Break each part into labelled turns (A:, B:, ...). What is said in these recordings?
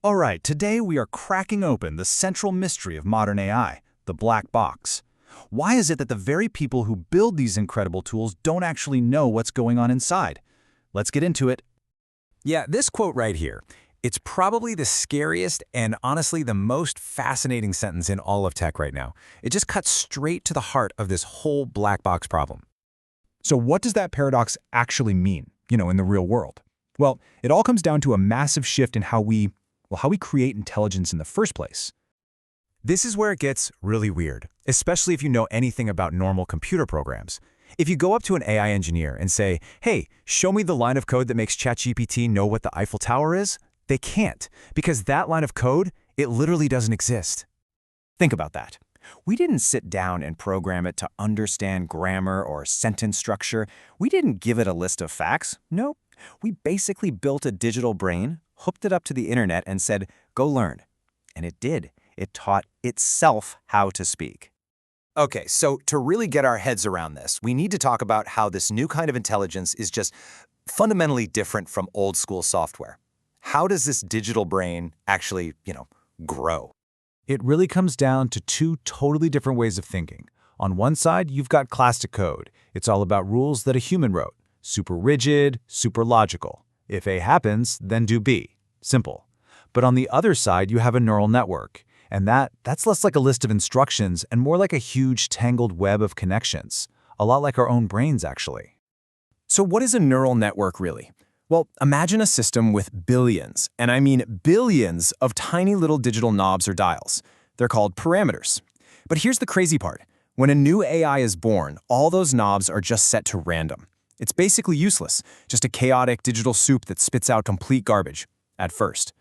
A: All right, today we are cracking open the central mystery of modern AI, the black box. Why is it that the very people who build these incredible tools don't actually know what's going on inside? Let's get into it.
B: Yeah, this quote right here, it's probably the scariest and honestly the most fascinating sentence in all of tech right now. It just cuts straight to the heart of this whole black box problem.
C: So what does that paradox actually mean, in the real world? Well, it all comes down to a massive shift in how we create intelligence in the first place.
B: This is where it gets really weird, especially if you know anything about normal computer programs. If you go up to an AI engineer and say, hey, show me the line of code that makes ChatGPT know what the Eiffel Tower is, they can't, because that line of code, it literally doesn't exist.
D: Think about that. We didn't sit down and program it to understand grammar or sentence structure. We didn't give it a list of facts. Nope. We basically built a digital brain, hooked it up to the internet, and said, go learn. And it did. It taught itself how to speak.
B: Okay, so to really get our heads around this, we need to talk about how this new kind of intelligence is just fundamentally different from old school software. How does this digital brain actually, grow?
C: It really comes down to two totally different ways of thinking. On one side, you've got classic code. It's all about rules that a human wrote. Super rigid, super logical. If A happens, then do B. Simple. But on the other side, you have a neural network. And that's less like a list of instructions and more like a huge tangled web of connections. A lot like our own brains, actually.
D: So what is a neural network really? Well, imagine a system with billions, and I mean billions, of tiny little digital knobs or dials. They're called parameters. But here's the crazy part. When a new AI is born, all those knobs are just set to random. It's basically useless, just a chaotic digital soup that spits out complete garbage, at first.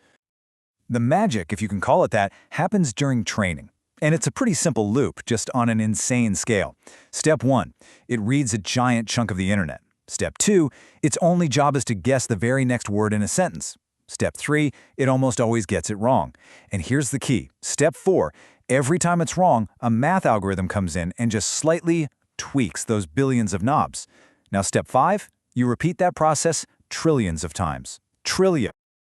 C: The magic, if you can call it that, happens during training. And it's a pretty simple loop, just on an insane scale. Step 1, it reads a giant chunk of the internet. Step 2, its only job is to guess the very next word in a sentence. Step 3, it almost always gets it wrong. And here's the key. Step 4, every time it's wrong, a math algorithm comes in and just slightly tweaks those billions of knobs. Now step 5, you repeat that process trillions of times. Trillion.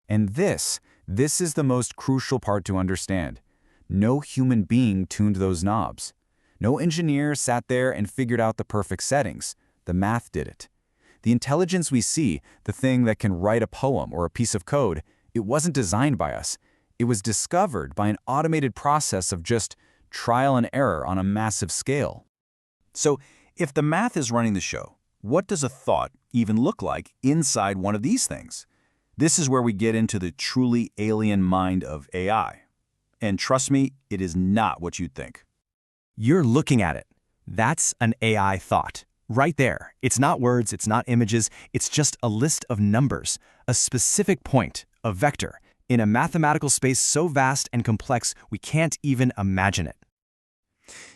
A: And this is the most crucial part to understand. No human being tuned those knobs. No engineer sat there and figured out the perfect settings. The math did it. The intelligence we see, the thing that can write a poem or a piece of code, it wasn't designed by us. It was discovered by an automated process of just trial and error on a massive scale. So, if the math is running the show, what does a thought even look like inside one of these things? This is where we get into the truly alien mind of AI. And trust me, it is not what you'd think.
D: You're looking at it. That's an AI thought. Right there. It's not words, it's not images, it's just a list of numbers, a specific point, a vector, in a mathematical space so vast and complex we can't even imagine it.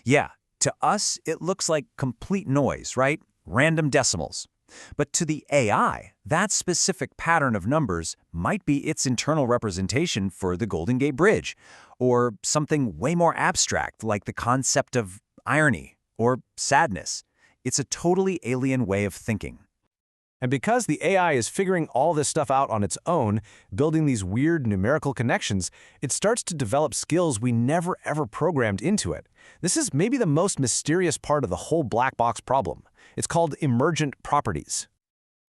A: Yeah, to us, it looks like complete noise, right? Random decimals. But to the AI, that specific pattern of numbers might be its internal representation for the Golden Gate Bridge, or something way more abstract like the concept of irony or sadness. It's a totally alien way of thinking.
D: And because the AI is figuring all this stuff out on its own, building these weird numerical connections, it starts to develop skills we never ever programmed into it. This is maybe the most mysterious part of the whole black box problem. It's called emergent properties.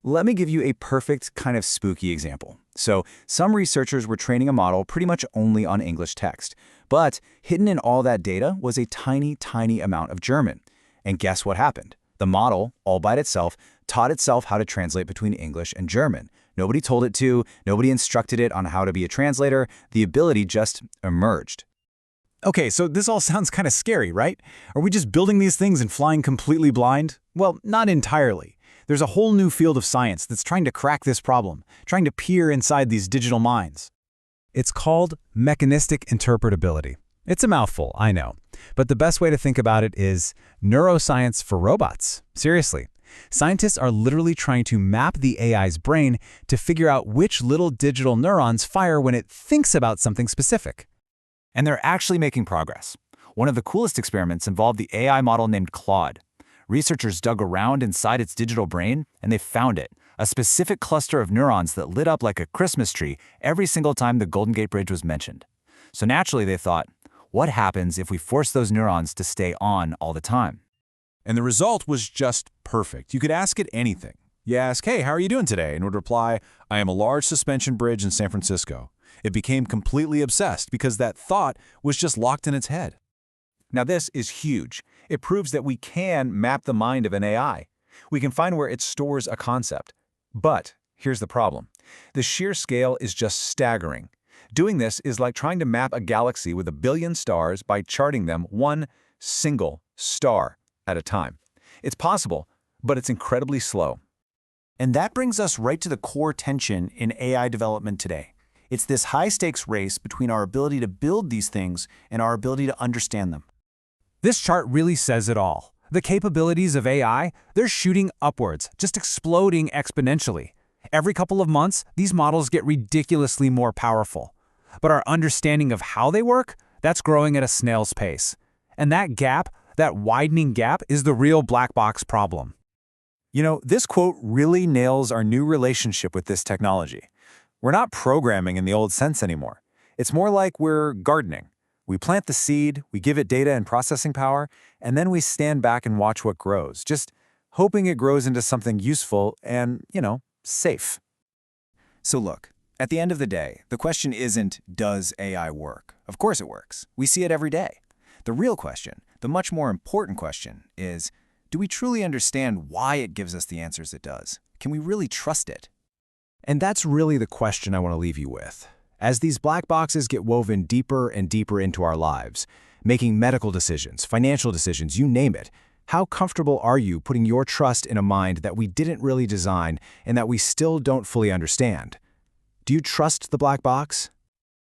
A: Let me give you a perfect kind of spooky example. So, some researchers were training a model pretty much only on English text, but hidden in all that data was a tiny, tiny amount of German. And guess what happened? The model, all by itself, taught itself how to translate between English and German. Nobody told it to, nobody instructed it on how to be a translator. The ability just emerged.
C: Okay, so this all sounds kind of scary, right? Are we just building these things and flying completely blind? Well, not entirely. There's a whole new field of science that's trying to crack this problem, trying to peer inside these digital minds. It's called mechanistic interpretability. It's a mouthful, I know. But the best way to think about it is neuroscience for robots. Seriously. Scientists are literally trying to map the AI's brain to figure out which little digital neurons fire when it thinks about something specific.
A: And they're actually making progress. One of the coolest experiments involved the AI model named Claude. Researchers dug around inside its digital brain, and they found it, a specific cluster of neurons that lit up like a Christmas tree every single time the Golden Gate Bridge was mentioned. So naturally they thought, what happens if we force those neurons to stay on all the time?
E: And the result was just perfect. You could ask it anything. You ask, hey, how are you doing today? And it would reply, I am a large suspension bridge in San Francisco. It became completely obsessed because that thought was just locked in its head.
C: Now this is huge. It proves that we can map the mind of an AI. We can find where it stores a concept. But here's the problem. The sheer scale is just staggering. Doing this is like trying to map a galaxy with 1 billion stars by charting them one single star at a time. It's possible, but it's incredibly slow.
B: And that brings us right to the core tension in AI development today. It's this high-stakes race between our ability to build these things and our ability to understand them.
D: This chart really says it all. The capabilities of AI, they're shooting upwards, just exploding exponentially. Every couple of months, these models get ridiculously more powerful. But our understanding of how they work, that's growing at a snail's pace. And that gap, that widening gap, is the real black box problem.
C: You know, this quote really nails our new relationship with this technology. We're not programming in the old sense anymore. It's more like we're gardening. We plant the seed, we give it data and processing power, and then we stand back and watch what grows, just hoping it grows into something useful and, safe.
B: So look, at the end of the day, the question isn't, does AI work? Of course it works. We see it every day. The real question, the much more important question, is, do we truly understand why it gives us the answers it does? Can we really trust it?
D: And that's really the question I want to leave you with. As these black boxes get woven deeper and deeper into our lives, making medical decisions, financial decisions, you name it, how comfortable are you putting your trust in a mind that we didn't really design and that we still don't fully understand? Do you trust the black box?